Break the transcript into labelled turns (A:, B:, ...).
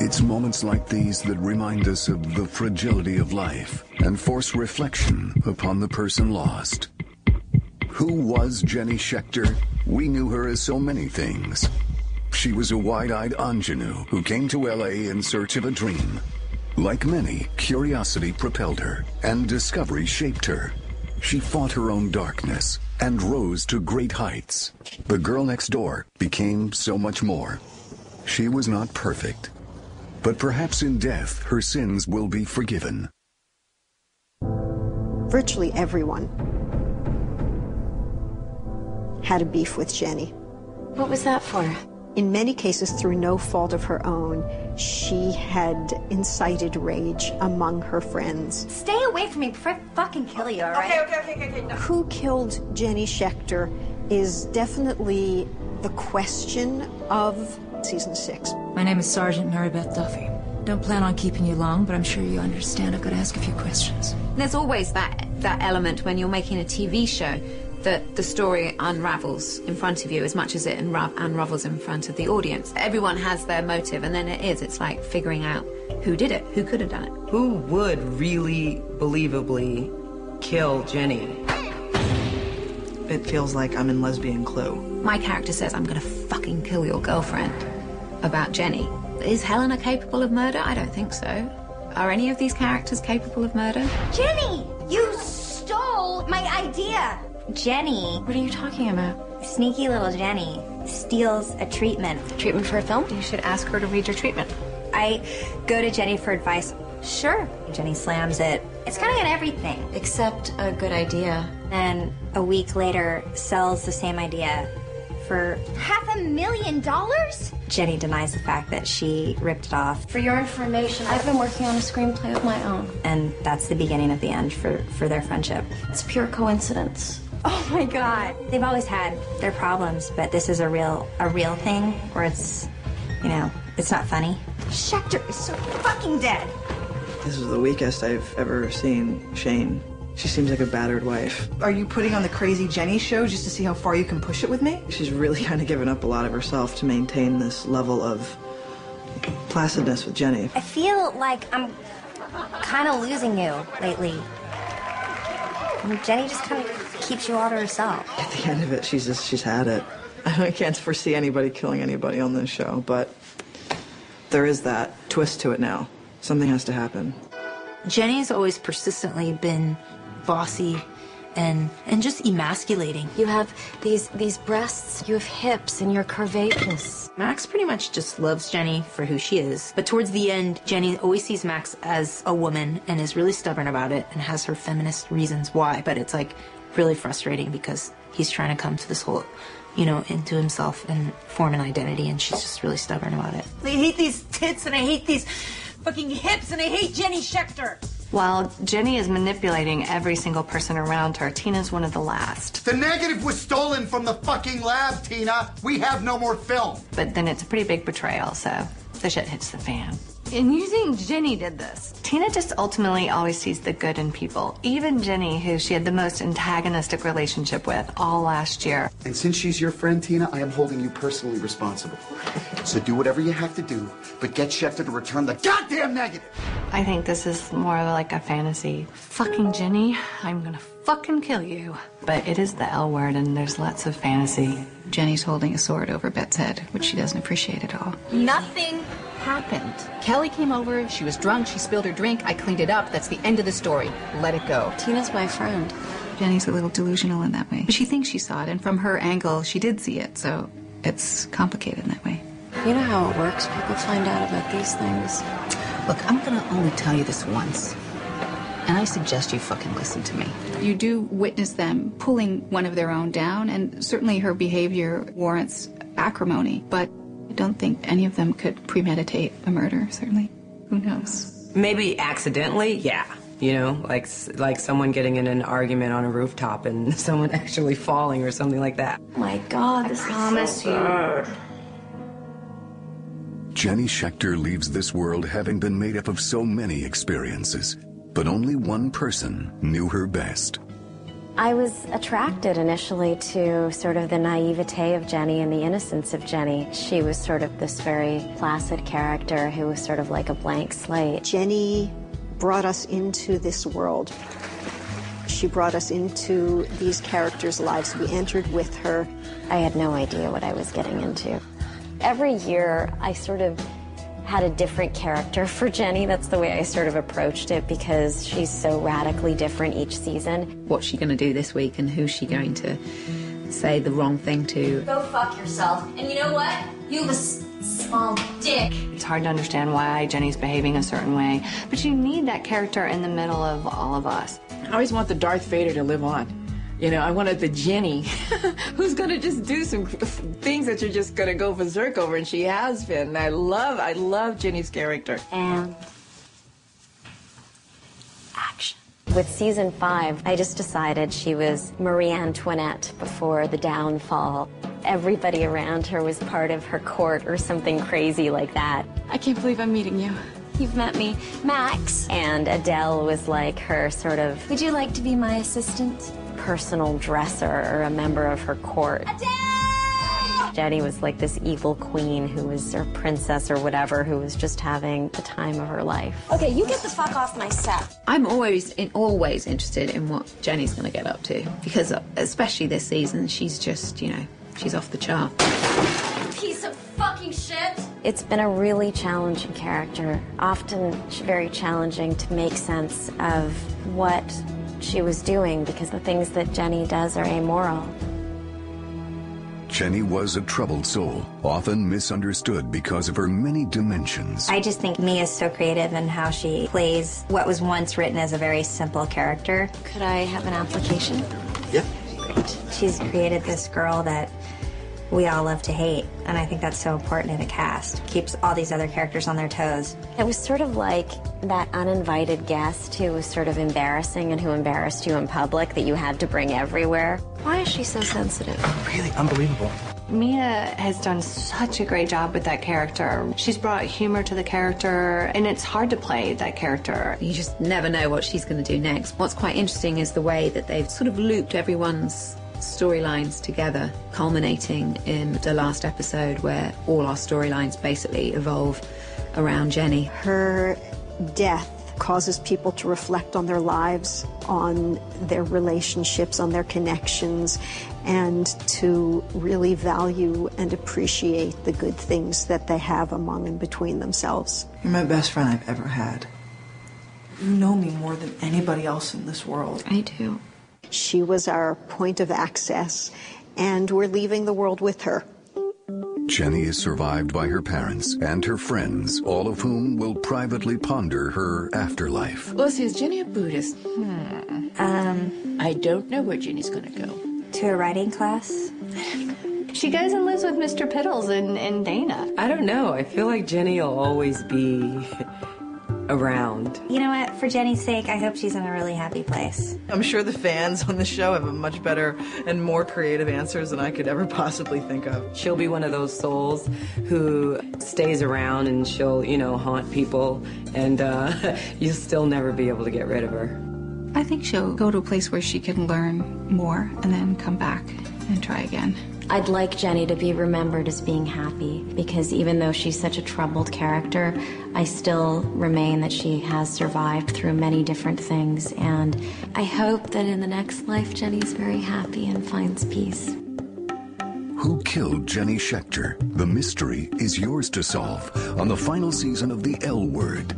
A: It's moments like these that remind us of the fragility of life and force reflection upon the person lost. Who was Jenny Schechter? We knew her as so many things. She was a wide-eyed ingenue who came to LA in search of a dream. Like many, curiosity propelled her, and discovery shaped her. She fought her own darkness and rose to great heights. The girl next door became so much more. She was not perfect, but perhaps in death her sins will be forgiven.
B: Virtually everyone had a beef with Jenny.
C: What was that for?
B: In many cases, through no fault of her own, she had incited rage among her friends.
C: Stay away from me before I fucking kill you, all right?
B: Okay. No. Who killed Jenny Schechter is definitely the question of season 6.
D: My name is Sergeant Mary Beth Duffy. Don't plan on keeping you long, but I'm sure you understand I've got to ask a few questions.
E: There's always that element when you're making a TV show that the story unravels in front of you as much as it unravels in front of the audience. Everyone has their motive, and then it's like figuring out who did it, who could have done it.
F: Who would really believably kill Jenny? It feels like I'm in Lesbian Clue.
E: My character says, I'm gonna fucking kill your girlfriend about Jenny. Is Helena capable of murder? I don't think so. Are any of these characters capable of murder?
C: Jenny, you stole my idea. Jenny.
E: What are you talking about?
C: Sneaky little Jenny steals a treatment.
E: Treatment for a film? You should ask her to read your treatment.
C: I go to Jenny for advice. Sure. Jenny slams it. It's kind of got everything.
E: Except a good idea.
C: And a week later, sells the same idea for $500,000? Jenny denies the fact that she ripped it off.
G: For your information, I've been working on a screenplay of my own.
C: And that's the beginning of the end for their friendship.
G: It's pure coincidence.
C: Oh my God. They've always had their problems, but this is a real thing where it's, it's not funny. Schechter is so fucking dead.
F: This is the weakest I've ever seen Shane. She seems like a battered wife. Are you putting on the crazy Jenny show just to see how far you can push it with me? She's really kind of given up a lot of herself to maintain this level of placidness with Jenny.
C: I feel like I'm kind of losing you lately. Jenny just kind of keeps you all to herself.
F: At the end of it, she's had it. I can't foresee anybody killing anybody on this show, but there is that twist to it now. Something has to happen.
D: Jenny's always persistently been bossy and just emasculating.
G: You have these breasts, you have hips, and you're curvaceous.
D: Max pretty much just loves Jenny for who she is. But towards the end, Jenny always sees Max as a woman and is really stubborn about it and has her feminist reasons why. But it's like really frustrating because he's trying to come to this whole, into himself and form an identity, and she's just really stubborn about it.
H: I hate these tits and I hate these fucking hips and I hate Jenny Schechter.
I: While Jenny is manipulating every single person around her, Tina's one of the last.
J: The negative was stolen from the fucking lab, Tina. We have no more film.
I: But then it's a pretty big betrayal, so the shit hits the fan.
H: And you think Jenny did this?
I: Tina just ultimately always sees the good in people. Even Jenny, who she had the most antagonistic relationship with all last year.
J: And since she's your friend, Tina, I am holding you personally responsible. So do whatever you have to do, but get Schechter to return the goddamn negative.
I: I think this is more of like a fantasy. Fucking Jenny, I'm gonna fucking kill you. But it is the L word, and there's lots of fantasy.
K: Jenny's holding a sword over Bet's head, which she doesn't appreciate at all.
L: Nothing happened. Kelly came over, she was drunk, she spilled her drink, I cleaned it up, that's the end of the story. Let it go.
G: Tina's my friend.
K: Jenny's a little delusional in that way. But she thinks she saw it, and from her angle, she did see it, so it's complicated in that way.
G: You know how it works. People find out about these things.
L: Look, I'm gonna only tell you this once. And I suggest you fucking listen to me.
K: You do witness them pulling one of their own down, and certainly her behavior warrants acrimony, but I don't think any of them could premeditate a murder, certainly. Who knows?
F: Maybe accidentally, yeah. Like someone getting in an argument on a rooftop and someone actually falling or something like that.
G: Oh my God, this is so bad.
A: Jenny Schechter leaves this world having been made up of so many experiences, but only one person knew her best.
G: I was attracted initially to sort of the naivete of Jenny and the innocence of Jenny. She was sort of this very placid character who was sort of like a blank slate.
B: Jenny brought us into this world. She brought us into these characters' lives. We entered with her.
G: I had no idea what I was getting into. Every year, I sort of had a different character for Jenny. That's the way I sort of approached it, because she's so radically different each season.
E: What's she going to do this week, and who's she going to say the wrong thing to?
M: Go fuck yourself. And you know what? You have a small dick.
I: It's hard to understand why Jenny's behaving a certain way, but you need that character in the middle of all of us.
N: I always want the Darth Vader to live on. You know, I wanted the Jenny who's going to just do some things that you're just going to go berserk over, and she has been. And I love Jenny's character.
G: And action. With season 5, I just decided she was Marie Antoinette before the downfall. Everybody around her was part of her court or something crazy like that.
K: I can't believe I'm meeting you.
G: You've met me, Max. And Adele was like her sort of...
M: Would you like to be my assistant?
G: ...personal dresser or a member of her court.
M: Adele!
G: Jenny was like this evil queen who was, or princess or whatever, who was just having the time of her life.
M: Okay, you get the fuck off my set.
E: I'm always interested in what Jenny's going to get up to, because especially this season, she's just, you know, she's off the chart.
M: Piece of fucking shit!
G: It's been a really challenging character, often very challenging to make sense of what she was doing, because the things that Jenny does are amoral.
A: Jenny was a troubled soul, often misunderstood because of her many dimensions.
C: I just think Mia's so creative in how she plays what was once written as a very simple character.
G: Could I have an application?
J: Yep.
C: Great. She's created this girl that we all love to hate, and I think that's so important in a cast. Keeps all these other characters on their toes.
G: It was sort of like that uninvited guest who was sort of embarrassing and who embarrassed you in public that you had to bring everywhere. Why is she so sensitive?
O: Really unbelievable.
I: Mia has done such a great job with that character. She's brought humor to the character, and it's hard to play that character.
E: You just never know what she's going to do next. What's quite interesting is the way that they've sort of looped everyone's storylines together, culminating in the last episode where all our storylines basically evolve around Jenny.
B: Her death causes people to reflect on their lives, on their relationships, on their connections, and to really value and appreciate the good things that they have among and between themselves.
F: You're my best friend I've ever had. You know me more than anybody else in this world.
G: I do.
B: She was our point of access, and we're leaving the world with her.
A: Jenny is survived by her parents and her friends, all of whom will privately ponder her afterlife.
N: Lucy, is Jenny a Buddhist? I don't know where Jenny's going to go.
C: To a writing class?
I: She goes and lives with Mr. Piddles and Dana.
P: I don't know. I feel like Jenny will always be around.
C: You know what? For Jenny's sake, I hope she's in a really happy place.
F: I'm sure the fans on the show have a much better and more creative answers than I could ever possibly think of.
P: She'll be one of those souls who stays around, and she'll, you know, haunt people, and you'll still never be able to get rid of her.
K: I think she'll go to a place where she can learn more and then come back and try again.
G: I'd like Jenny to be remembered as being happy, because even though she's such a troubled character, I still remain that she has survived through many different things, and I hope that in the next life Jenny's very happy and finds peace.
A: Who killed Jenny Schechter? The mystery is yours to solve on the final season of The L Word.